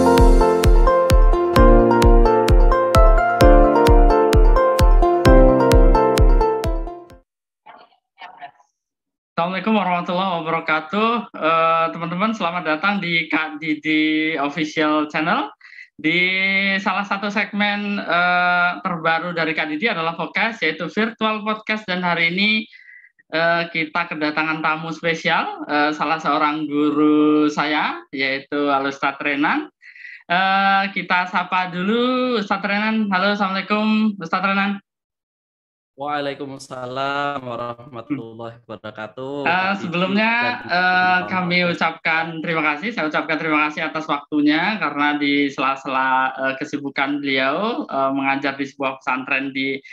Assalamualaikum warahmatullahi wabarakatuh. Teman-teman, selamat datang di official channel. Di salah satu segmen terbaru dari Kak Didi adalah Focus, yaitu virtual podcast. Dan hari ini kita kedatangan tamu spesial, salah seorang guru saya, yaitu Ustadz Renan. Kita sapa dulu Ustadz Renan. Halo, Assalamualaikum Ustadz Renan. Waalaikumsalam warahmatullahi wabarakatuh. Sebelumnya kami ucapkan terima kasih. Saya ucapkan terima kasih atas waktunya karena di sela-sela kesibukan beliau mengajar di sebuah pesantren di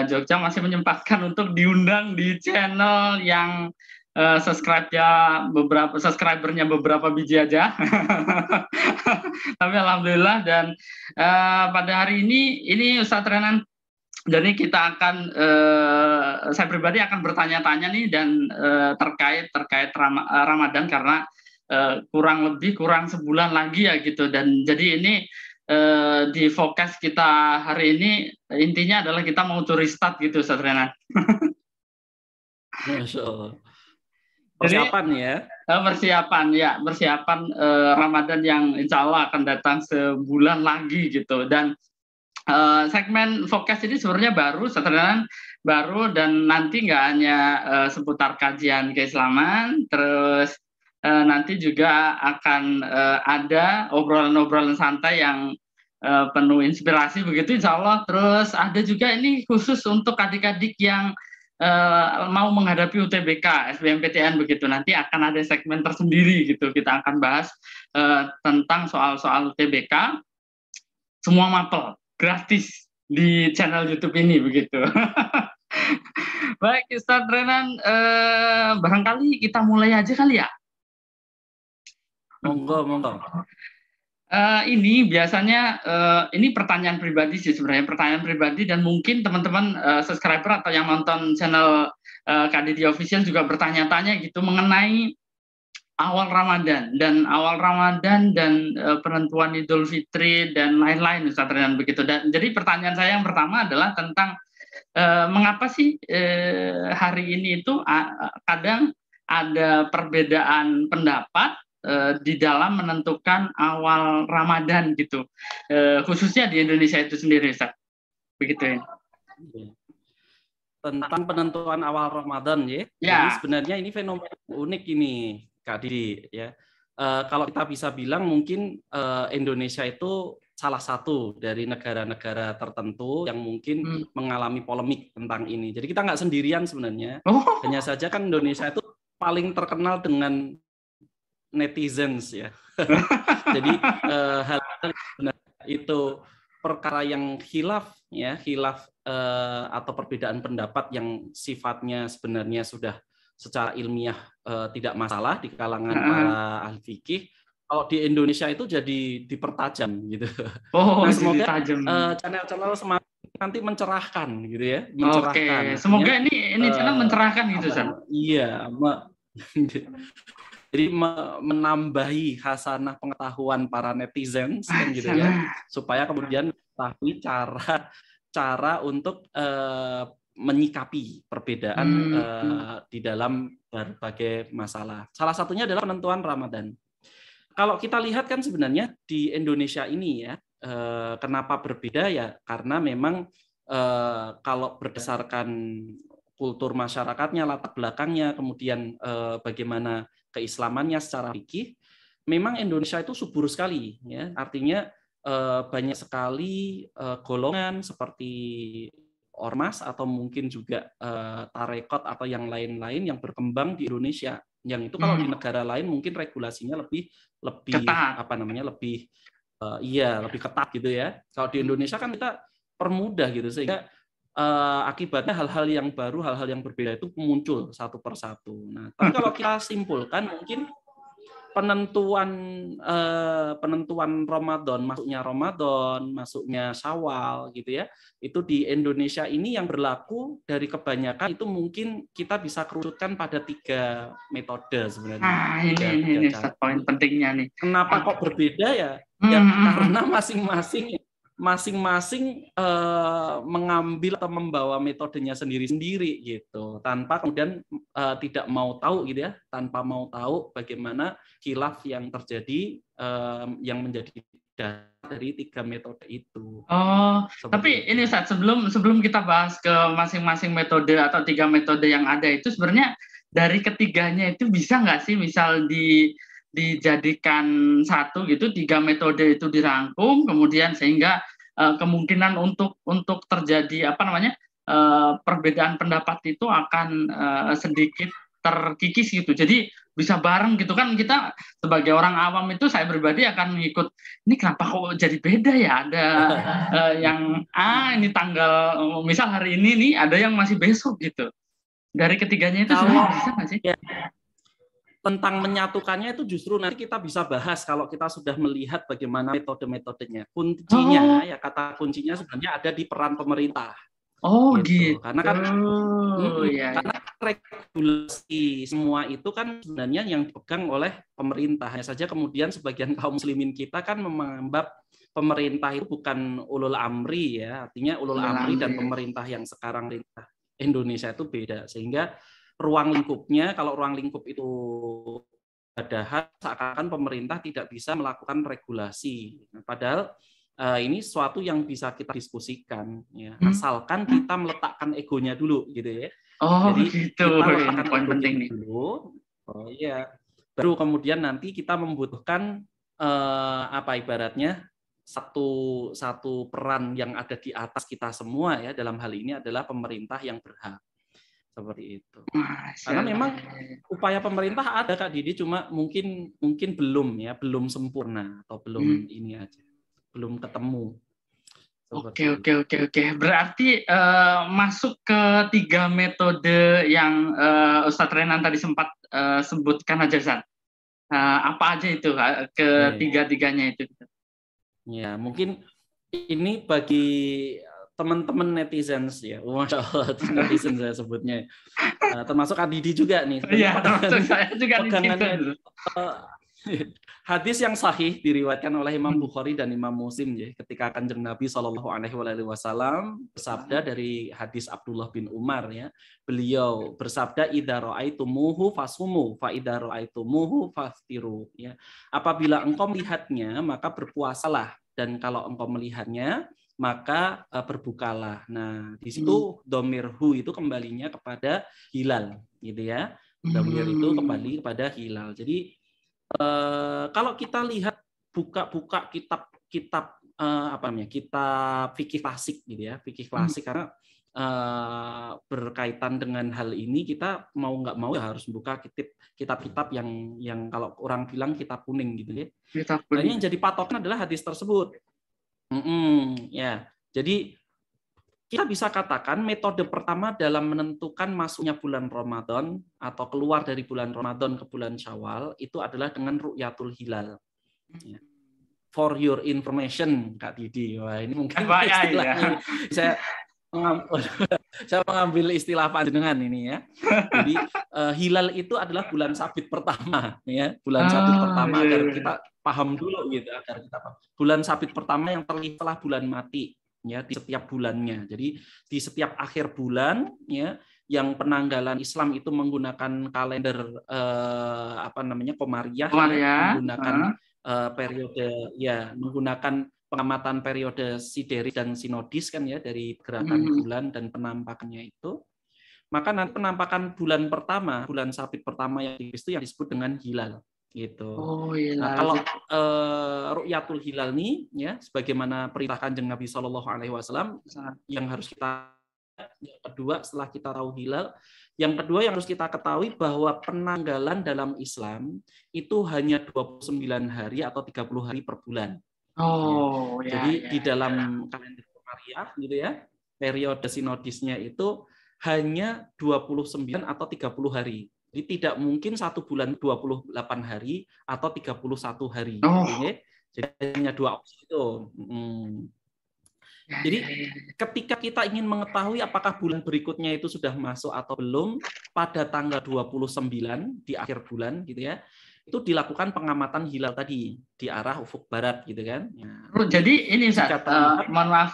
Jogja masih menyempatkan untuk diundang di channel yang subscribernya beberapa biji aja. Tapi alhamdulillah. Dan pada hari ini Ustadz Renan, jadi kita akan, saya pribadi akan bertanya-tanya nih dan terkait Ramadan karena kurang sebulan lagi ya gitu. Dan jadi ini di fokus kita hari ini intinya adalah kita mau curi start gitu, Ustaz Renan. Masya Allah. Persiapan ya? Persiapan Ramadan yang insya Allah akan datang sebulan lagi gitu. Dan segmen Focus ini sebenarnya baru dan nanti nggak hanya seputar kajian keislaman, terus nanti juga akan ada obrolan-obrolan santai yang penuh inspirasi begitu insya Allah. Terus ada juga ini khusus untuk adik-adik yang mau menghadapi UTBK, SBMPTN begitu. Nanti akan ada segmen tersendiri gitu. Kita akan bahas tentang soal-soal UTBK, semua mapel gratis di channel YouTube ini begitu. Baik, Ustadz Renan, barangkali kita mulai aja kali ya. Monggo. Ini biasanya ini pertanyaan pribadi sih sebenarnya, pertanyaan pribadi, dan mungkin teman-teman subscriber atau yang nonton channel Kak Didi Official juga bertanya-tanya gitu mengenai awal Ramadan dan penentuan Idul Fitri dan lain-lain, Ustaz Renan begitu. Dan jadi pertanyaan saya yang pertama adalah tentang mengapa sih hari ini itu kadang ada perbedaan pendapat di dalam menentukan awal Ramadan gitu, khususnya di Indonesia itu sendiri, Ustaz. Begitu ya. Tentang penentuan awal Ramadan ya. Jadi sebenarnya ini fenomena unik ini, Kak Didi ya. Kalau kita bisa bilang mungkin Indonesia itu salah satu dari negara-negara tertentu yang mungkin mengalami polemik tentang ini. Jadi kita nggak sendirian sebenarnya. Hanya saja kan Indonesia itu paling terkenal dengan netizens ya. Jadi hal itu perkara yang khilaf atau perbedaan pendapat yang sifatnya sebenarnya sudah secara ilmiah tidak masalah di kalangan para ahli fikih. Kalau di Indonesia itu jadi dipertajam gitu. Nah, semoga channel-channel semakin nanti mencerahkan gitu ya. Mencerahkan. Oke. Semoga ini channel mencerahkan gitu, San. Iya, jadi menambahi hasanah pengetahuan para netizen kan gitu ya, supaya kemudian mengetahui cara untuk menyikapi perbedaan di dalam berbagai masalah. Salah satunya adalah penentuan Ramadan. Kalau kita lihat kan sebenarnya di Indonesia ini ya, kenapa berbeda ya? Karena memang kalau berdasarkan kultur masyarakatnya, latar belakangnya, kemudian bagaimana keislamannya secara fikih, memang Indonesia itu subur sekali ya. Artinya banyak sekali golongan seperti ormas atau mungkin juga tarekat atau yang lain-lain yang berkembang di Indonesia. Yang itu kalau di negara lain mungkin regulasinya lebih ketat. Lebih ketat gitu ya. Kalau di Indonesia kan kita permudah gitu, sehingga akibatnya hal-hal yang baru, hal-hal yang berbeda itu muncul satu persatu. Nah, tapi kalau kita simpulkan mungkin penentuan Ramadan, masuknya Syawal gitu ya, itu di Indonesia ini yang berlaku dari kebanyakan itu mungkin kita bisa kerucutkan pada 3 metode sebenarnya. Ini poin pentingnya nih. Kenapa kok berbeda ya? Ya, karena masing-masing mengambil atau membawa metodenya sendiri-sendiri gitu, tanpa kemudian tidak mau tahu gitu ya, tanpa mau tahu bagaimana khilaf yang terjadi yang menjadi dasar dari 3 metode itu. Oh, tapi Seperti itu. ini Ustaz, sebelum kita bahas ke masing-masing metode atau 3 metode yang ada itu, sebenarnya dari ketiganya itu bisa nggak sih misal dijadikan satu gitu, 3 metode itu dirangkum, kemudian sehingga kemungkinan untuk terjadi apa namanya perbedaan pendapat itu akan sedikit terkikis gitu. Jadi bisa bareng gitu kan, kita sebagai orang awam itu, saya pribadi akan mengikut, ini kenapa kok jadi beda ya, ada yang ini tanggal misal hari ini nih, ada yang masih besok gitu. Dari ketiganya itu sebenarnya bisa nggak sih? Ya, tentang menyatukannya itu justru nanti kita bisa bahas kalau kita sudah melihat bagaimana metode-metodenya. Kuncinya, ya kata kuncinya sebenarnya ada di peran pemerintah. Oh gitu. Karena kan Ya. karena regulasi semua itu kan sebenarnya yang dipegang oleh pemerintah. Hanya saja kemudian sebagian kaum muslimin kita kan menganggap pemerintah itu bukan ulul amri ya. Artinya ulul amri dan pemerintah yang sekarang perintah Indonesia itu beda. Sehingga ruang lingkupnya, kalau ruang lingkup itu padahal seakan-akan pemerintah tidak bisa melakukan regulasi. Padahal ini sesuatu yang bisa kita diskusikan, ya. Asalkan kita meletakkan egonya dulu, gitu ya. Oh, jadi gitu. kita meletakkan poin egonya penting dulu, baru kemudian nanti kita membutuhkan ibaratnya satu peran yang ada di atas kita semua ya. Dalam hal ini adalah pemerintah yang berhak. Seperti itu. Karena memang upaya pemerintah ada Kak Didi, cuma mungkin belum sempurna atau belum ini aja, belum ketemu. Oke. Berarti masuk ke 3 metode yang Ustadz Renan tadi sempat sebutkan aja, Ustadz. Apa aja itu ketiga-tiganya itu? Ya, mungkin ini bagi teman-teman netizens ya, Masya Allah, netizen saya sebutnya, termasuk Kak Didi juga nih. Iya, termasuk saya juga netizen. Hadis yang sahih diriwayatkan oleh Imam Bukhari dan Imam Muslim ya, ketika Kanjeng Nabi SAW bersabda dari hadis Abdullah bin Umar ya, beliau bersabda idza ra'aitumuhu fasumu fa idza ra'aitumuhu faftiru ya. Apabila engkau melihatnya maka berpuasalah, dan kalau engkau melihatnya maka berbukalah. Nah, di situ domirhu itu kembalinya kepada hilal gitu ya. Domir itu kembali kepada hilal. Jadi kalau kita lihat buka kitab kitab fikih klasik gitu ya, fikih klasik, karena berkaitan dengan hal ini kita mau nggak mau ya harus buka kitab-kitab yang kalau orang bilang kitab kuning gitu ya. Nah, yang jadi patokan adalah hadis tersebut. Ya, jadi kita bisa katakan metode pertama dalam menentukan masuknya bulan Ramadan atau keluar dari bulan Ramadan ke bulan Syawal itu adalah dengan ru'yatul hilal. For your information, Kak Didi. Wah, ini mungkin istilahnya. Saya mengambil istilah panjenengan ini ya. Jadi hilal itu adalah bulan sabit pertama ya, bulan sabit pertama agar kita paham dulu gitu, agar kita paham. Bulan sabit pertama yang terlihat setelah bulan mati. Ya, di setiap bulannya. Jadi di setiap akhir bulan ya, yang penanggalan Islam itu menggunakan kalender Komariah. Ya, menggunakan periode ya, menggunakan pengamatan periode sideris dan sinodis kan ya, dari gerakan bulan dan penampakannya itu. Maka nanti penampakan bulan pertama, bulan sabit pertama yang disebut dengan hilal. Gitu. Nah, kalau ru'yatul hilal nih ya, sebagaimana perintah Kanjeng Nabi SAW yang harus kita, yang kedua setelah kita tahu hilal, yang kedua yang harus kita ketahui bahwa penanggalan dalam Islam itu hanya 29 hari atau 30 hari per bulan. Jadi di dalam kalender Komariah gitu ya, periode sinodisnya itu hanya 29 atau 30 hari. Jadi tidak mungkin satu bulan 28 hari atau 31 hari. Jadi hanya 2 opsi itu. Jadi ketika kita ingin mengetahui apakah bulan berikutnya itu sudah masuk atau belum, pada tanggal 29 di akhir bulan gitu ya, itu dilakukan pengamatan hilal tadi di arah ufuk barat gitu kan. Ya. Jadi ini mohon maaf.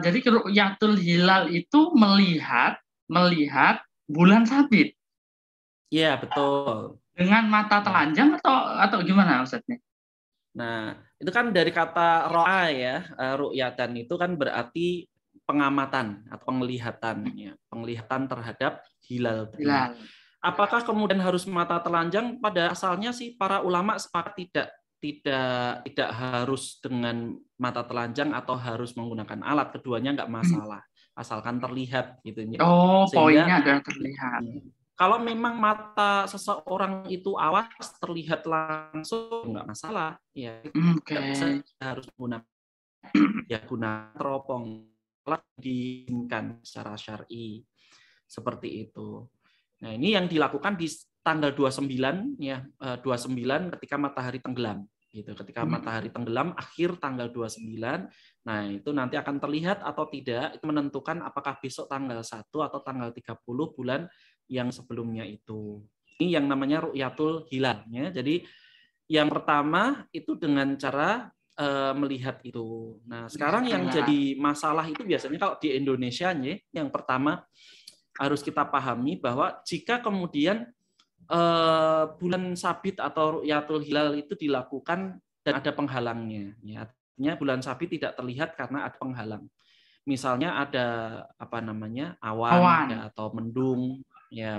Jadi ru'yatul hilal itu melihat bulan sabit. Iya, betul. Dengan mata telanjang atau gimana maksudnya? Nah, itu kan dari kata ro'a ya, ru'yatan itu kan berarti pengamatan atau penglihatan ya, penglihatan terhadap hilal tadi. Apakah kemudian harus mata telanjang? Pada asalnya sih para ulama sepakat tidak harus dengan mata telanjang atau harus menggunakan alat, keduanya nggak masalah, asalkan terlihat gitu ya. Poinnya adalah terlihat. Kalau memang mata seseorang itu awas terlihat langsung nggak masalah, ya harus guna teropong diinginkan secara syar'i seperti itu. Nah, ini yang dilakukan di tanggal 29 ya, 29 ketika matahari tenggelam gitu. Ketika matahari tenggelam akhir tanggal 29. Nah, itu nanti akan terlihat atau tidak, itu menentukan apakah besok tanggal 1 atau tanggal 30 bulan yang sebelumnya itu. Ini yang namanya ru'yatul hilal ya. Jadi yang pertama itu dengan cara melihat itu. Nah, sekarang yang jadi masalah itu biasanya kalau di Indonesia ya, yang pertama harus kita pahami bahwa jika kemudian bulan sabit atau ru'yatul hilal itu dilakukan dan ada penghalangnya, ya, artinya bulan sabit tidak terlihat karena ada penghalang. Misalnya ada awan. Ya, atau mendung, ya,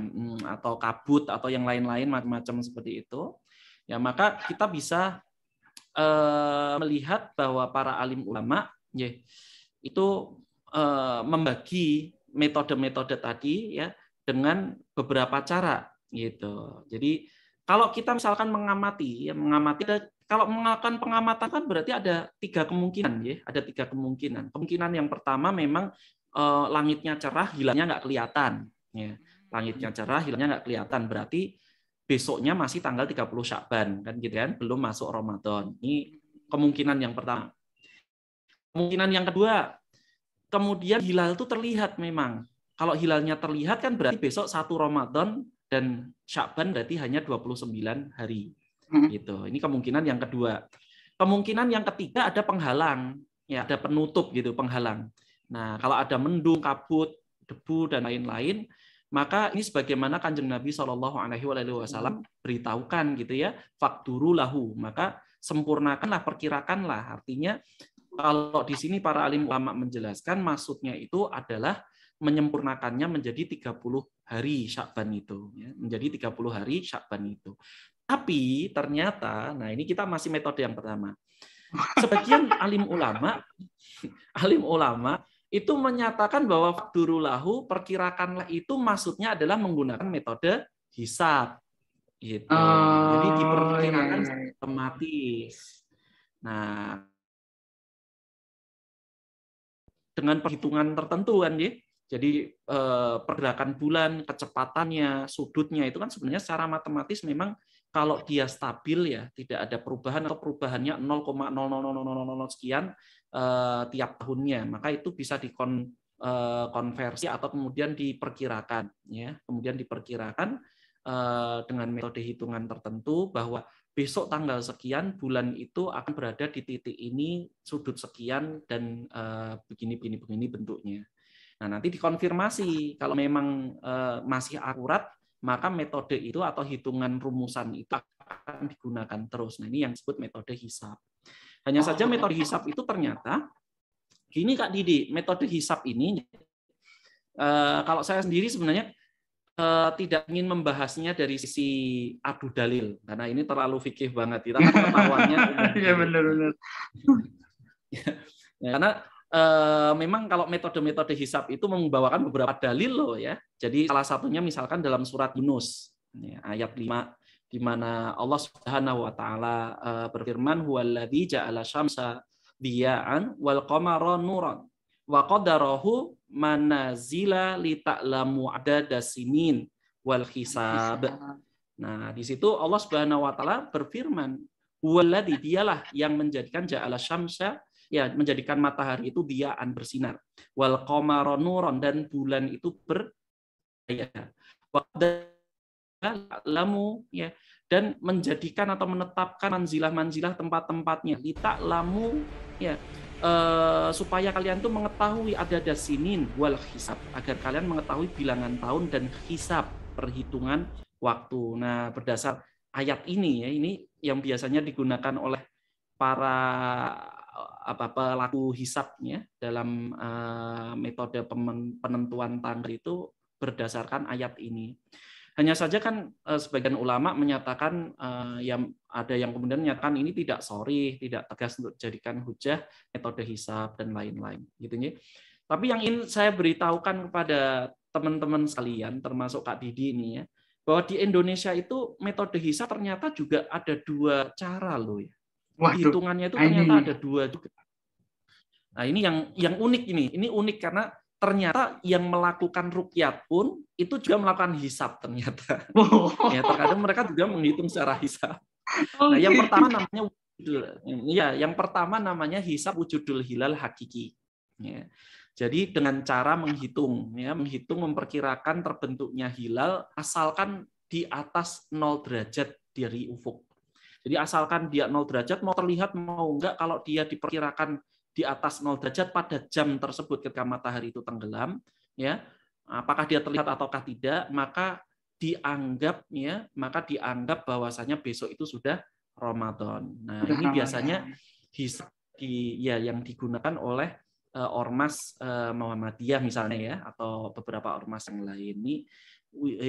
atau kabut atau yang lain-lain macam-macam seperti itu. Ya, maka kita bisa melihat bahwa para alim ulama ya, itu membagi metode-metode tadi ya dengan beberapa cara gitu. Jadi kalau kita misalkan mengamati kalau melakukan pengamatan kan berarti ada 3 kemungkinan ya, ada 3 kemungkinan. Kemungkinan yang pertama memang langitnya cerah, hilalnya nggak kelihatan ya. Langitnya cerah, hilalnya nggak kelihatan, berarti besoknya masih tanggal 30 Sya'ban kan gitu kan, belum masuk Ramadan. Ini kemungkinan yang pertama. Kemungkinan yang kedua, kemudian hilal itu terlihat memang. Kalau hilalnya terlihat kan berarti besok 1 Ramadan dan Sya'ban berarti hanya 29 hari. Gitu. Ini kemungkinan yang kedua. Kemungkinan yang ketiga ada penghalang, ya ada penutup gitu, penghalang. Nah, kalau ada mendung, kabut, debu dan lain-lain, maka ini sebagaimana Kanjeng Nabi SAW beritahukan gitu ya, faqduru lahu, maka sempurnakanlah, perkirakanlah. Artinya kalau di sini para alim ulama menjelaskan maksudnya itu adalah menyempurnakannya menjadi 30 hari Sya'ban itu, ya, menjadi 30 hari Sya'ban itu. Tapi ternyata, nah ini kita masih metode yang pertama. Sebagian alim ulama itu menyatakan bahwa faqdurulahu, perkirakanlah itu maksudnya adalah menggunakan metode hisab. Gitu. Jadi diperkirakan sistematis. Nah, dengan perhitungan tertentu kan ya. Jadi pergerakan bulan, kecepatannya, sudutnya itu kan sebenarnya secara matematis memang kalau dia stabil ya, tidak ada perubahan atau perubahannya 0,00000 sekian tiap tahunnya, maka itu bisa dikonversi atau kemudian diperkirakan ya. Kemudian diperkirakan dengan metode hitungan tertentu bahwa besok tanggal sekian bulan itu akan berada di titik ini, sudut sekian dan begini bentuknya. Nah, nanti dikonfirmasi kalau memang masih akurat, maka metode itu atau hitungan rumusan itu akan digunakan terus. Nah, ini yang disebut metode hisab. Hanya saja metode hisab itu ternyata gini Kak Didi, metode hisab ini kalau saya sendiri sebenarnya tidak ingin membahasnya dari sisi adu dalil, karena ini terlalu fikih banget. Kita kan ketahuannya. Iya benar-benar. Karena memang kalau metode-metode hisab itu membawakan beberapa dalil loh ya. Jadi salah satunya misalkan dalam surat Yunus ya, ayat 5 di mana Allah Subhanahu wa taala berfirman huwallazi ja'ala syamsa diya'an wal qamara nuran wa qadarahu manazila lita'lamu adadas sinin wal hisab. Nah, di situ Allah Subhanahu wa taala berfirman, huwallazi, dialah yang menjadikan ja'ala syamsa, ya menjadikan matahari itu diya'an bersinar, wal qamara nuran, dan bulan itu bercahaya. Wa qadarahu, ya, dan menjadikan atau menetapkan manzilah-manzilah tempat-tempatnya. Lita'lamu ya, supaya kalian tuh mengetahui ada sinin wal hisab, agar kalian mengetahui bilangan tahun dan hisab, perhitungan waktu. Nah, berdasar ayat ini ya, ini yang biasanya digunakan oleh para pelaku hisabnya dalam metode penentuan tanggal itu berdasarkan ayat ini. Hanya saja kan sebagian ulama menyatakan yang ada yang kemudian menyatakan ini tidak sharih, tidak tegas untuk dijadikan hujah metode hisab dan lain-lain gitu ya. Tapi yang ingin saya beritahukan kepada teman-teman sekalian termasuk Kak Didi ini ya, bahwa di Indonesia itu metode hisab ternyata juga ada 2 cara loh ya. Hitungannya itu ternyata ada 2 juga. Nah, ini yang unik ini. Ini unik karena ternyata yang melakukan ruqyat pun itu juga melakukan hisab ternyata. Ya, terkadang mereka juga menghitung secara hisab. Nah, yang pertama namanya yang pertama namanya hisab wujudul hilal hakiki. Ya. Jadi dengan cara menghitung, ya, memperkirakan terbentuknya hilal asalkan di atas 0 derajat dari ufuk. Jadi asalkan dia 0 derajat mau terlihat mau enggak, kalau dia diperkirakan di atas 0 derajat pada jam tersebut ketika matahari itu tenggelam, ya, apakah dia terlihat ataukah tidak, maka dianggap bahwasanya besok itu sudah Ramadan. Nah, ini biasanya hisab yang digunakan oleh ormas Muhammadiyah misalnya ya, atau beberapa ormas yang lain. Ini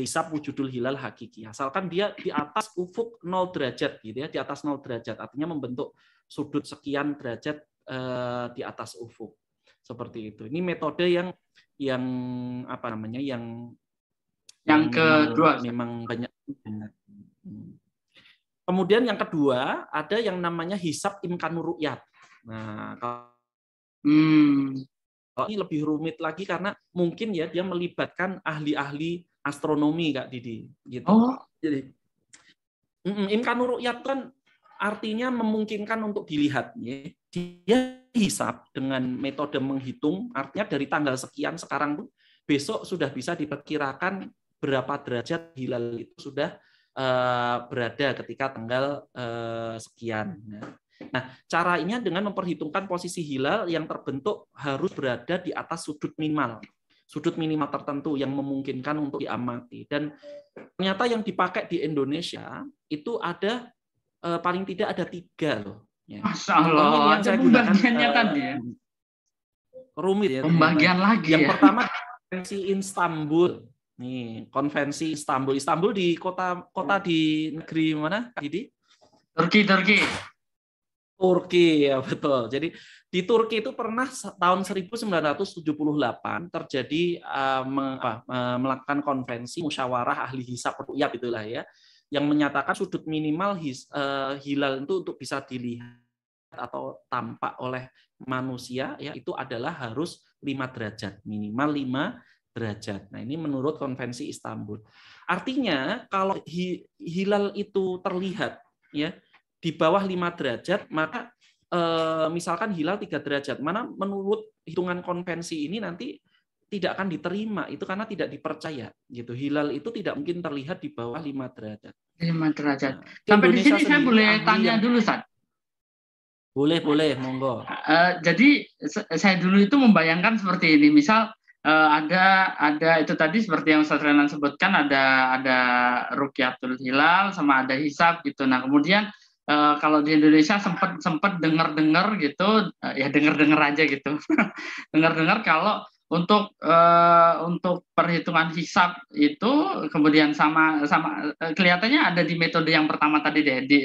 hisab wujudul hilal hakiki. Asalkan dia di atas ufuk 0 derajat gitu ya, di atas 0 derajat artinya membentuk sudut sekian derajat di atas ufuk. Seperti itu. Ini metode yang kedua memang banyak. Kemudian yang kedua ada yang namanya hisab imkanur ru'yat. Nah, kalau ini lebih rumit lagi karena mungkin ya dia melibatkan ahli-ahli astronomi Kak Didi gitu. Jadi imkanur ru'yat kan artinya memungkinkan untuk dilihat ya. Dia hisab dengan metode menghitung, artinya dari tanggal sekian sekarang pun besok sudah bisa diperkirakan berapa derajat hilal itu sudah berada ketika tanggal sekian. Nah, caranya dengan memperhitungkan posisi hilal yang terbentuk harus berada di atas sudut minimal tertentu yang memungkinkan untuk diamati. Dan ternyata yang dipakai di Indonesia itu ada paling tidak ada 3 loh. Ya. Masya Allah, yang saya gunakan tadi ya. Rumit ya. Pembagian lagi. Yang pertama konvensi Istanbul. Nih, konvensi Istanbul. Istanbul di kota di negeri mana, Kak Didi? Turki ya betul. Jadi di Turki itu pernah tahun 1978 terjadi melakukan konvensi musyawarah ahli hisab ru'yat itulah ya, yang menyatakan sudut minimal hilal itu untuk bisa dilihat atau tampak oleh manusia ya itu adalah harus 5 derajat, minimal 5 derajat. Nah, ini menurut konvensi Istanbul. Artinya kalau hilal itu terlihat ya di bawah 5 derajat, maka misalkan hilal 3 derajat, mana menurut hitungan konvensi ini nanti tidak akan diterima, itu karena tidak dipercaya gitu. Hilal itu tidak mungkin terlihat di bawah 5 derajat. 5 derajat. Nah, sampai di sini saya boleh tanya dulu, Ustaz? Boleh, monggo. Jadi saya dulu itu membayangkan seperti ini, misal ada itu tadi seperti yang Ustaz Renan sebutkan, ada ruqyatul hilal sama ada hisab gitu. Nah, kemudian kalau di Indonesia sempat dengar gitu, ya dengar aja gitu. dengar kalau untuk perhitungan hisab itu kemudian sama kelihatannya ada di metode yang pertama tadi deh, di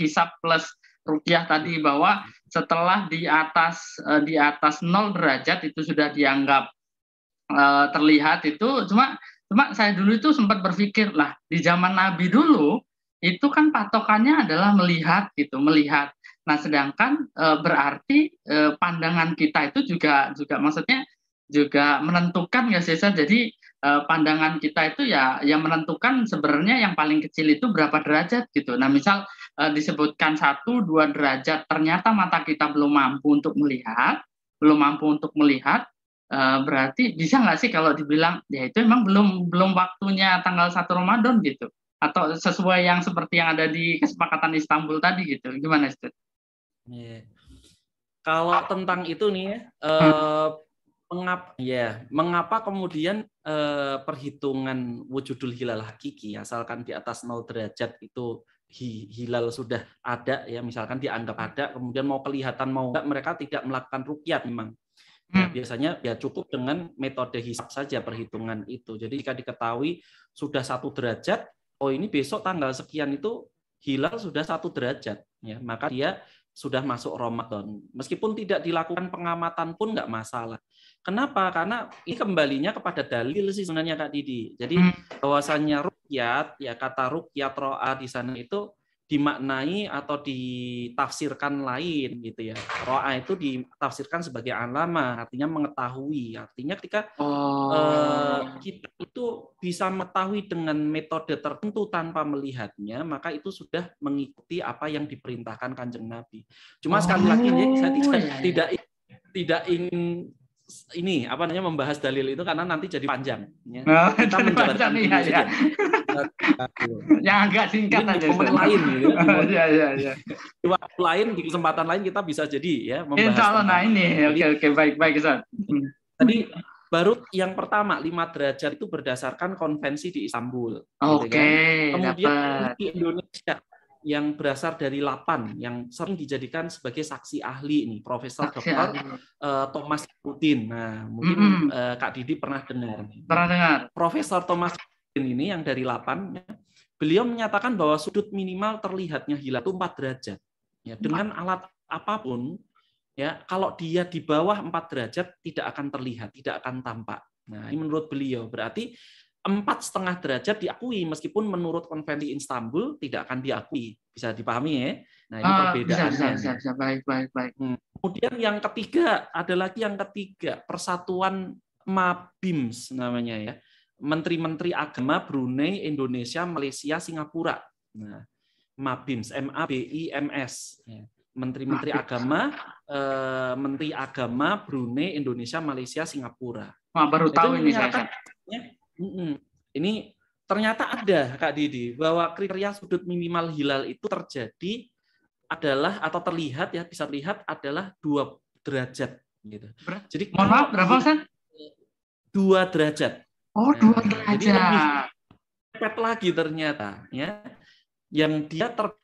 hisab plus ruqyah tadi, bahwa setelah di atas 0 derajat itu sudah dianggap terlihat itu. Cuma saya dulu itu sempat berpikir lah, di zaman Nabi dulu itu kan patokannya adalah melihat. Nah, sedangkan berarti pandangan kita itu juga maksudnya juga menentukan ya sih. Jadi pandangan kita itu ya yang menentukan sebenarnya yang paling kecil itu berapa derajat gitu. Nah, misal disebutkan 1-2 derajat, ternyata mata kita belum mampu untuk melihat, berarti bisa nggak sih kalau dibilang ya itu emang belum waktunya tanggal 1 Ramadan gitu? atau sesuai yang seperti yang ada di kesepakatan Istanbul tadi gitu. Gimana, Ustaz? Yeah. Kalau tentang itu nih, mengapa kemudian perhitungan wujudul hilal hakiki, asalkan di atas 0 derajat itu hilal sudah ada, ya misalkan dianggap ada, kemudian mau kelihatan mau enggak, mereka tidak melakukan ruqyat memang. Ya, biasanya ya cukup dengan metode hisab saja perhitungan itu. Jadi jika diketahui sudah 1 derajat, oh ini besok tanggal sekian itu hilal sudah 1 derajat, ya maka dia sudah masuk Ramadan. Meskipun tidak dilakukan pengamatan pun nggak masalah. Kenapa? Karena ini kembalinya kepada dalil sih sebenarnya Kak Didi. Jadi bahwasannya ruqyat, ya kata ruqyat ro'a di sana itu dimaknai atau ditafsirkan lain gitu ya. Ro'a itu ditafsirkan sebagai alama, artinya mengetahui. Artinya ketika kita itu bisa mengetahui dengan metode tertentu tanpa melihatnya, maka itu sudah mengikuti apa yang diperintahkan Kanjeng Nabi. Cuma sekali lagi ya, saya tidak ingin ini apa namanya membahas dalil itu karena nanti jadi panjang. Ya. Kita menjabarkan dulu saja. Yang agak singkat aja. Di momen lain, gitu. Di waktu lain, di kesempatan lain kita bisa jadi ya membahas. Insya Allah, nah ini, oke, baik, Ustaz. Tadi baru yang pertama 5 derajat itu berdasarkan konvensi di Istanbul. Oke. Gitu kan. Kemudian di Indonesia yang berasal dari 8 yang sering dijadikan sebagai saksi ahli ini, Profesor Dr. Thomas Putin. Nah, mungkin Kak Didi pernah dengar. Pernah dengar. Profesor Thomas Putin ini yang dari 8, ya, beliau menyatakan bahwa sudut minimal terlihatnya hilal itu 4 derajat. Ya, dengan alat apapun, ya, kalau dia di bawah 4 derajat tidak akan terlihat, tidak akan tampak. Nah, ini menurut beliau berarti 4,5 derajat diakui, meskipun menurut konvensi Istanbul tidak akan diakui. Bisa dipahami ya? Nah, ini perbedaannya. Bisa. Baik. Kemudian yang ketiga, ada lagi yang ketiga, Persatuan Mabims namanya ya. Menteri-menteri Agama Brunei, Indonesia, Malaysia, Singapura. Nah, Mabims, MABIMS. Menteri-menteri Agama, Menteri Agama Brunei, Indonesia, Malaysia, Singapura. Wah, baru tahu ini saya. Ini ternyata ada Kak Didi bahwa kriteria sudut minimal hilal itu terjadi adalah atau terlihat ya, bisa terlihat adalah 2 derajat gitu. Jadi mohon maaf, berapa Ustaz? 2 derajat. Oh, 2 derajat. Jadi lebih cepat lagi ternyata ya. Yang dia 8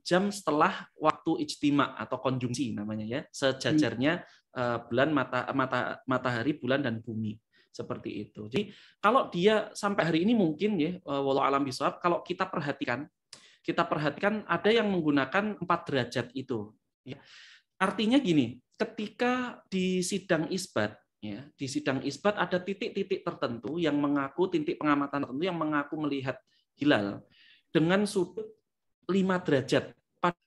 jam setelah waktu ijtima atau konjungsi namanya ya, sejajarnya bulan matahari, bulan dan bumi, seperti itu. Jadi kalau dia sampai hari ini mungkin ya, walau alam bisawab, kalau kita perhatikan ada yang menggunakan 4 derajat itu. Ya. Artinya gini, ketika di sidang isbat ya, di sidang isbat ada titik-titik tertentu yang mengaku, titik pengamatan tertentu yang mengaku melihat hilal dengan sudut 5 derajat. Pada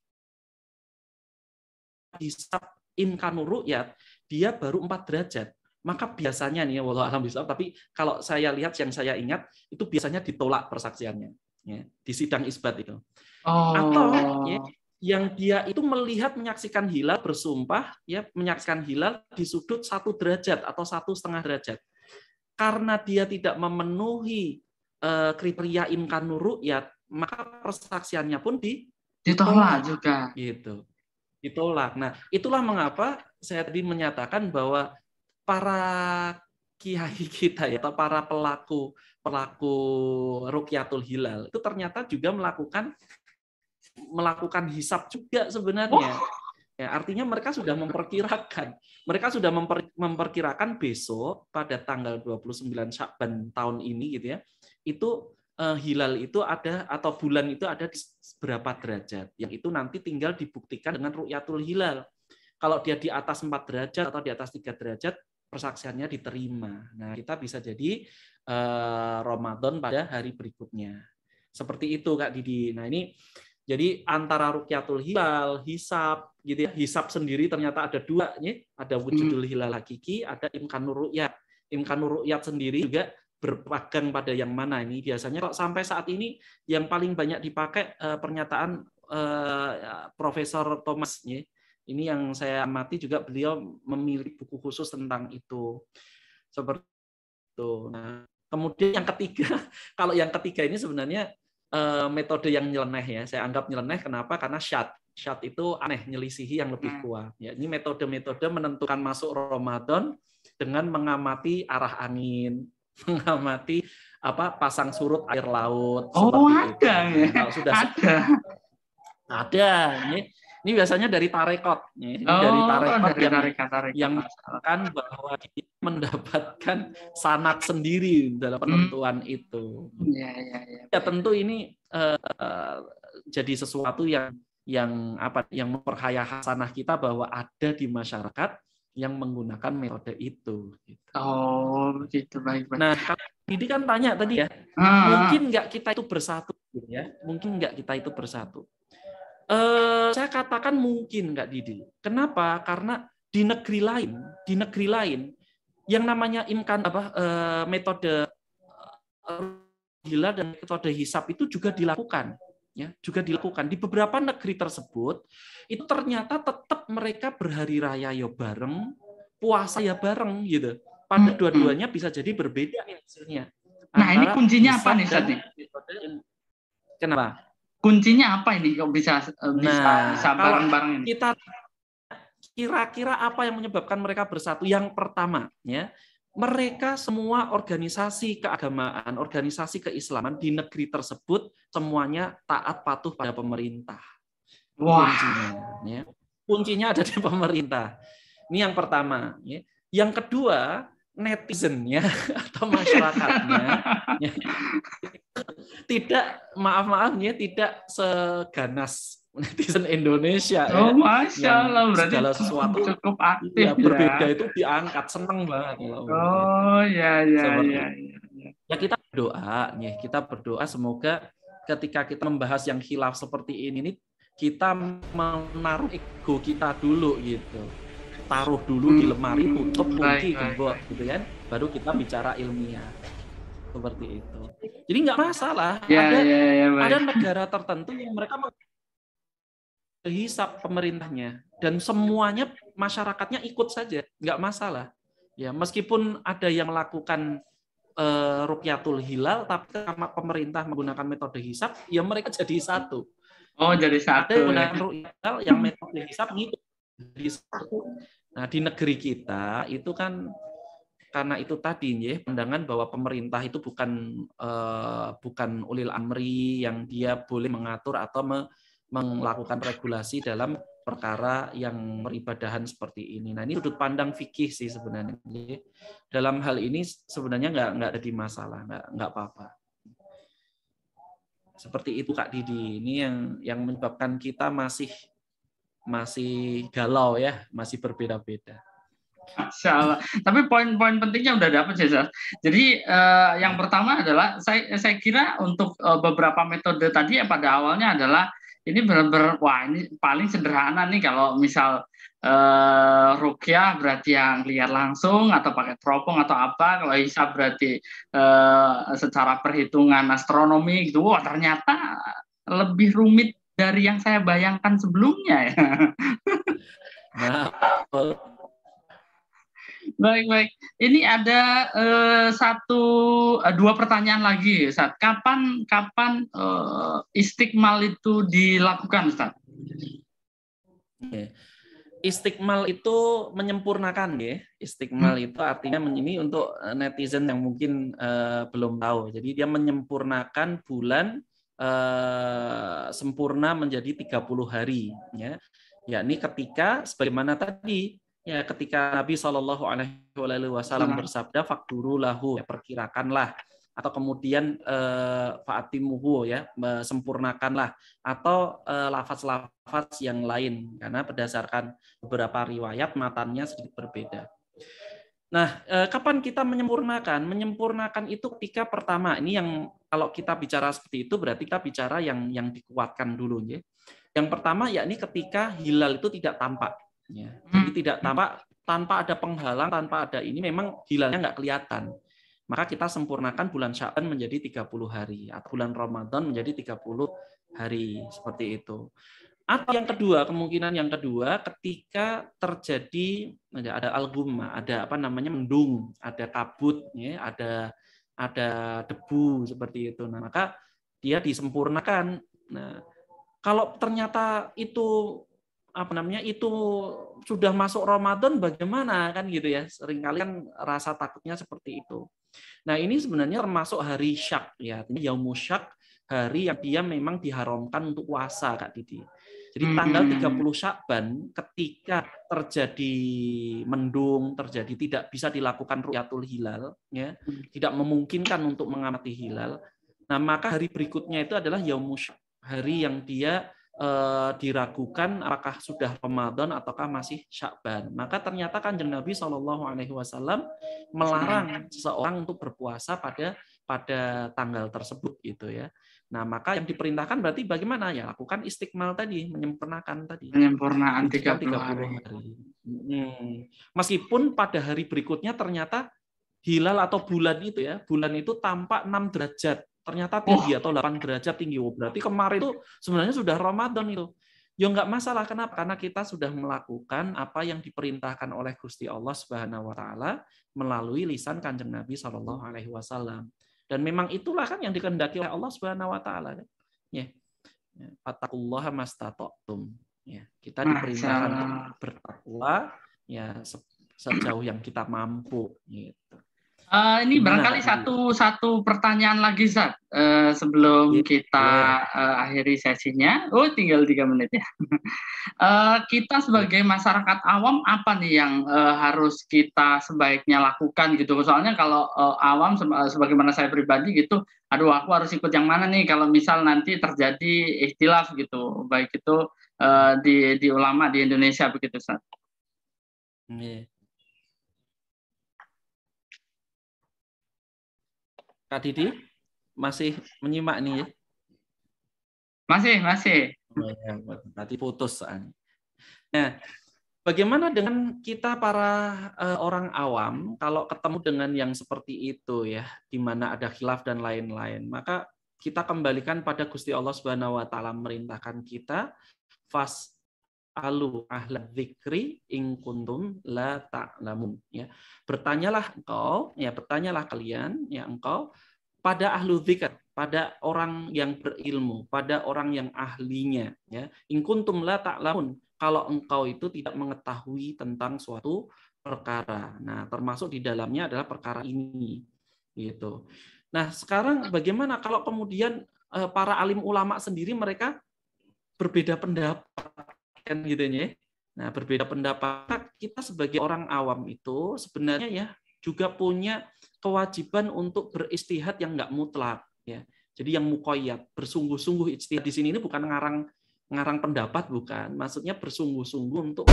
hisab imkanur ru'yat, dia baru 4 derajat. Maka biasanya nih, walau alam bisawab, tapi kalau saya lihat yang saya ingat, itu biasanya ditolak persaksiannya. Ya, di sidang isbat itu. Atau ya, yang dia itu melihat menyaksikan hilal, bersumpah, ya menyaksikan hilal di sudut 1 derajat atau 1,5 derajat. Karena dia tidak memenuhi kriteria imkanur ru'yat, maka persaksiannya pun ditolak juga. Gitu. Ditolak. Nah, itulah mengapa saya tadi menyatakan bahwa para kiai kita ya, atau para pelaku ruqyatul hilal itu ternyata juga melakukan hisab juga sebenarnya. Ya, artinya mereka sudah memperkirakan besok pada tanggal 29 Sya'ban tahun ini gitu ya. Itu hilal itu ada atau bulan itu ada di berapa derajat. Yang itu nanti tinggal dibuktikan dengan ru'yatul hilal. Kalau dia di atas 4 derajat atau di atas 3 derajat, persaksiannya diterima. Nah, kita bisa jadi Ramadan pada hari berikutnya. Seperti itu Kak Didi. Nah, ini jadi antara ruqyatul hilal, hisab gitu ya. Hisab sendiri ternyata ada 2 ya. Ada wujudul hilal hakiki, ada imkanur ru'yat. Imkanur ru'yat sendiri juga berpegang pada yang mana ini. Biasanya kok sampai saat ini yang paling banyak dipakai pernyataan Profesor Thomas ya. Ini yang saya amati juga, beliau memiliki buku khusus tentang itu. Seperti itu. Nah, Kemudian yang ketiga, kalau yang ketiga ini sebenarnya metode yang nyeleneh ya. Saya anggap nyeleneh kenapa? Karena syad itu aneh, nyelisihi yang lebih kuat. Ya, ini metode-metode menentukan masuk Ramadan dengan mengamati arah angin, mengamati pasang surut air laut seperti itu. Ada ya. Kalau sudah ada. Ini biasanya dari tarekot. Ini dari tarekot yang mengatakan bahwa dia mendapatkan sanad sendiri dalam penentuan itu. Ya tentu ini jadi sesuatu yang memperkaya hasanah kita bahwa ada di masyarakat yang menggunakan metode itu. Oh, begitu, baik. Nah, ini kan tanya tadi ya, mungkin nggak kita itu bersatu, ya? Mungkin nggak kita itu bersatu? Saya katakan mungkin, Kak Didi. Kenapa? Karena di negeri lain, yang namanya metode hilal dan metode hisab itu juga dilakukan. Ya, juga dilakukan di beberapa negeri tersebut. Itu ternyata tetap mereka berhari raya ya bareng, puasa ya bareng gitu. Pada dua-duanya bisa jadi berbeda hasilnya. Nah, ini kuncinya apa nih, Ustaz? Kenapa? Kuncinya apa ini kok bisa bareng-bareng ini? Kita kira-kira apa yang menyebabkan mereka bersatu? Yang pertama, ya, mereka semua organisasi keagamaan, organisasi keislaman di negeri tersebut semuanya taat patuh pada pemerintah. Kuncinya, ya. Kuncinya ada di pemerintah. Ini yang pertama. Ya. Yang kedua, netizennya atau masyarakatnya ya, tidak seganas netizen Indonesia. Oh, Masya Allah, berarti segala sesuatu cukup aktif ya, berbeda itu diangkat, seneng banget. Oh ya. Ya kita berdoa semoga ketika kita membahas yang khilaf seperti ini kita menaruh ego kita dulu gitu. Taruh dulu di lemari, tutup kunci gembok gitu kan, baru kita bicara ilmiah seperti itu. Jadi nggak masalah. Ada negara tertentu yang mereka menghisap pemerintahnya dan semuanya masyarakatnya ikut saja, nggak masalah. Ya meskipun ada yang melakukan rukyatul hilal, tapi karena pemerintah menggunakan metode hisap, ya mereka jadi satu. Oh, jadi satu. Ada yang menggunakan rukyat yang metode hisap ngikut jadi satu. Nah, di negeri kita itu kan karena itu tadi ya, pandangan bahwa pemerintah itu bukan ulil amri yang dia boleh mengatur atau melakukan regulasi dalam perkara yang peribadahan seperti ini. Nah, ini sudut pandang fikih sih sebenarnya. Dalam hal ini sebenarnya nggak ada di masalah, nggak apa-apa. Seperti itu Kak Didi. Ini yang menyebabkan kita masih galau ya, masih berbeda-beda. Masya Allah. Tapi poin-poin pentingnya udah dapat sih, Zaz. Jadi yang pertama adalah saya kira untuk beberapa metode tadi ya pada awalnya adalah ini benar-benar ini paling sederhana nih kalau misal ruqyah berarti yang lihat langsung atau pakai teropong atau apa, kalau hisab berarti secara perhitungan astronomi gitu. Wah, ternyata lebih rumit dari yang saya bayangkan sebelumnya ya. Nah, baik. Ini ada dua pertanyaan lagi, Ustaz. Kapan istiqmal itu dilakukan, Ustaz? Istiqmal itu menyempurnakan ya. Istiqmal itu artinya ini untuk netizen yang mungkin belum tahu. Jadi dia menyempurnakan bulan sempurna menjadi 30 hari ya. Yakni ketika sebagaimana tadi ya, ketika Nabi Shallallahu alaihi wasallam bersabda fakturu lahu, ya, perkirakanlah, atau kemudian fa'atimuhu, ya, sempurnakanlah, atau lafaz-lafaz yang lain karena berdasarkan beberapa riwayat matannya sedikit berbeda. Nah, kapan kita menyempurnakan? Menyempurnakan itu ketika pertama, ini yang kalau kita bicara seperti itu berarti kita bicara yang dikuatkan dulu ya. Yang pertama yakni ketika hilal itu tidak tampak ya. Jadi tidak tampak, tanpa ada penghalang, tanpa ada ini, memang hilalnya nggak kelihatan. Maka kita sempurnakan bulan Sya'ban menjadi 30 hari atau bulan Ramadan menjadi 30 hari seperti itu. Atau yang kedua, kemungkinan yang kedua ketika terjadi ada al-ghumma, ada mendung, ada kabut ya, ada ada debu seperti itu. Nah, maka dia disempurnakan. Nah, kalau ternyata itu itu sudah masuk Ramadan bagaimana kan gitu ya. Seringkali kan rasa takutnya seperti itu. Nah, ini sebenarnya termasuk hari syak ya. Yaumus syak, hari yang dia memang diharamkan untuk puasa, Kak Didi. Jadi tanggal 30 Syakban ketika terjadi mendung, terjadi tidak bisa dilakukan ru'yatul hilal, ya, tidak memungkinkan untuk mengamati hilal. Nah, maka hari berikutnya itu adalah Yaumus Syak, hari yang dia diragukan apakah sudah Ramadan ataukah masih Syakban. Maka ternyata Kanjeng Nabi SAW melarang seseorang untuk berpuasa pada tanggal tersebut gitu ya. Nah, maka yang diperintahkan berarti bagaimana? Ya, lakukan istiqmal tadi, menyempurnakan tadi. Penyempurnaan 30 hari. Meskipun pada hari berikutnya ternyata hilal atau bulan itu ya, bulan itu tampak 6 derajat. Ternyata tinggi atau 8 derajat tinggi. Berarti kemarin itu sebenarnya sudah Ramadan itu. Ya nggak masalah. Kenapa? Karena kita sudah melakukan apa yang diperintahkan oleh Gusti Allah Subhanahu wa taala melalui lisan Kanjeng Nabi Shallallahu alaihi wasallam. Dan memang itulah kan yang dikehendaki oleh Allah Subhanahu wa taala kan. Ya. Fattaqullaha mastata'tum. Ya, kita diperintahkan untuk bertakwa ya sejauh yang kita mampu gitu. Ini barangkali satu pertanyaan lagi, Zat, sebelum kita akhiri sesinya. Oh, tinggal 3 menit ya. Kita sebagai masyarakat awam apa nih yang harus kita sebaiknya lakukan gitu? Soalnya kalau awam sebagaimana saya pribadi gitu, aduh aku harus ikut yang mana nih kalau misal nanti terjadi ikhtilaf gitu, baik itu di ulama di Indonesia begitu, Zat. Kak Didi masih menyimak nih ya? Masih. Berarti putus. Nah, bagaimana dengan kita para orang awam kalau ketemu dengan yang seperti itu ya, di mana ada khilaf dan lain-lain, maka kita kembalikan pada Gusti Allah Subhanahu wa taala merintahkan kita fas'alu ahla dzikri in kuntum la ta'lamun ya. Bertanyalah kalian ya engkau pada ahlu dzikr, pada orang yang berilmu, pada orang yang ahlinya ya. In kuntum la ta'lamun, kalau engkau itu tidak mengetahui tentang suatu perkara. Nah, termasuk di dalamnya adalah perkara ini gitu. Nah, sekarang bagaimana kalau kemudian para alim ulama sendiri mereka berbeda pendapat kan gitu ya. Nah, berbeda pendapat, kita sebagai orang awam itu sebenarnya ya juga punya kewajiban untuk beristihad yang nggak mutlak ya. Jadi yang muqayyad, bersungguh-sungguh ijtihad di sini ini bukan ngarang pendapat, bukan. Maksudnya bersungguh-sungguh untuk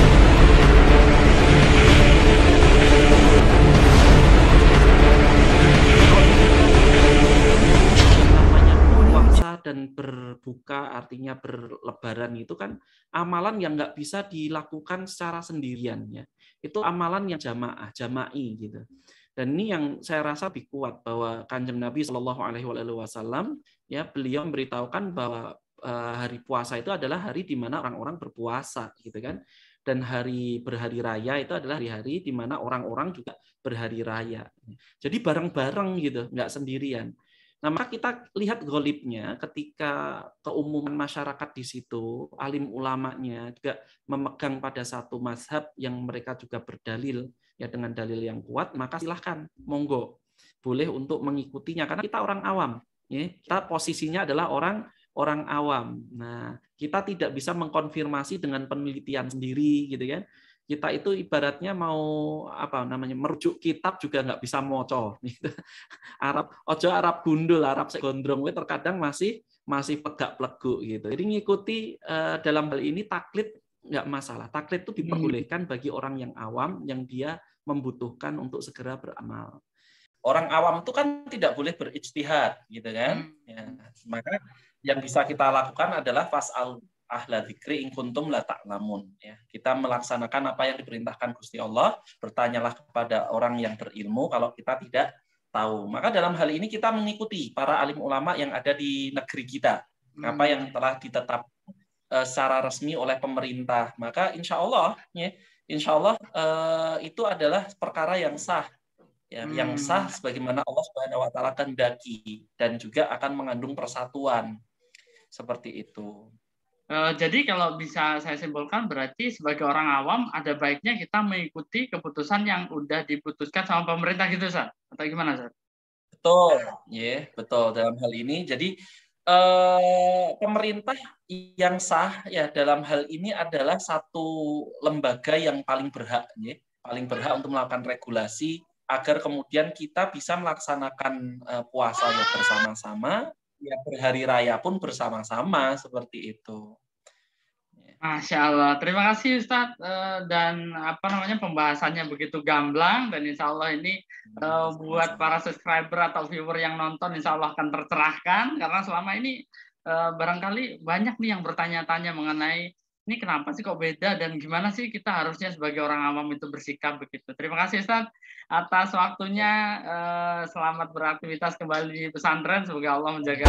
dan berbuka artinya berlebaran itu kan amalan yang nggak bisa dilakukan secara sendirian ya. Itu amalan yang jama'i gitu. Dan ini yang saya rasa lebih kuat bahwa Kanjeng Nabi Shallallahu alaihi wasallam ya beliau memberitahukan bahwa hari puasa itu adalah hari di mana orang-orang berpuasa gitu kan. Dan berhari raya itu adalah hari-hari di mana orang-orang juga berhari raya. Jadi bareng-bareng gitu, nggak sendirian. Nah, maka kita lihat golibnya ketika keumuman masyarakat di situ, alim ulamanya juga memegang pada satu mazhab yang mereka juga berdalil ya dengan dalil yang kuat, maka silahkan, monggo, boleh untuk mengikutinya karena kita orang awam, ya. Kita posisinya adalah orang awam. Nah, kita tidak bisa mengkonfirmasi dengan penelitian sendiri, gitu kan? Kita itu ibaratnya mau merujuk kitab juga nggak bisa moco. Arab gundul, Arab segondrong, terkadang masih pegak-pleguk gitu. Jadi ngikuti dalam hal ini taklid nggak masalah. Taklid itu diperbolehkan bagi orang yang awam yang dia membutuhkan untuk segera beramal. Orang awam itu kan tidak boleh berijtihad, gitu kan? Ya, maka yang bisa kita lakukan adalah fas'al ahla dzikri in kuntum la ta'lamun ya. Kita melaksanakan apa yang diperintahkan Gusti Allah, bertanyalah kepada orang yang berilmu kalau kita tidak tahu. Maka dalam hal ini kita mengikuti para alim ulama yang ada di negeri kita, apa yang telah ditetapkan secara resmi oleh pemerintah. Maka insya Allah itu adalah perkara yang sah ya, yang sah sebagaimana Allah Subhanahu wa taala kehendaki dan juga akan mengandung persatuan. Seperti itu. Jadi kalau bisa saya simpulkan berarti sebagai orang awam ada baiknya kita mengikuti keputusan yang udah diputuskan sama pemerintah gitu, Ustaz. Atau gimana, Ustaz? Betul, ya, betul dalam hal ini. Jadi pemerintah yang sah ya dalam hal ini adalah satu lembaga yang paling berhak, ya, paling berhak untuk melakukan regulasi agar kemudian kita bisa melaksanakan puasa ya bersama-sama, ya berhari raya pun bersama-sama seperti itu. Masya Allah, terima kasih Ustadz, dan pembahasannya begitu gamblang, dan insya Allah ini buat para subscriber atau viewer yang nonton insya Allah akan tercerahkan, karena selama ini barangkali banyak nih yang bertanya-tanya mengenai ini kenapa sih kok beda dan gimana sih kita harusnya sebagai orang awam itu bersikap begitu. Terima kasih Ustadz atas waktunya, selamat beraktivitas kembali di pesantren, semoga Allah menjaga.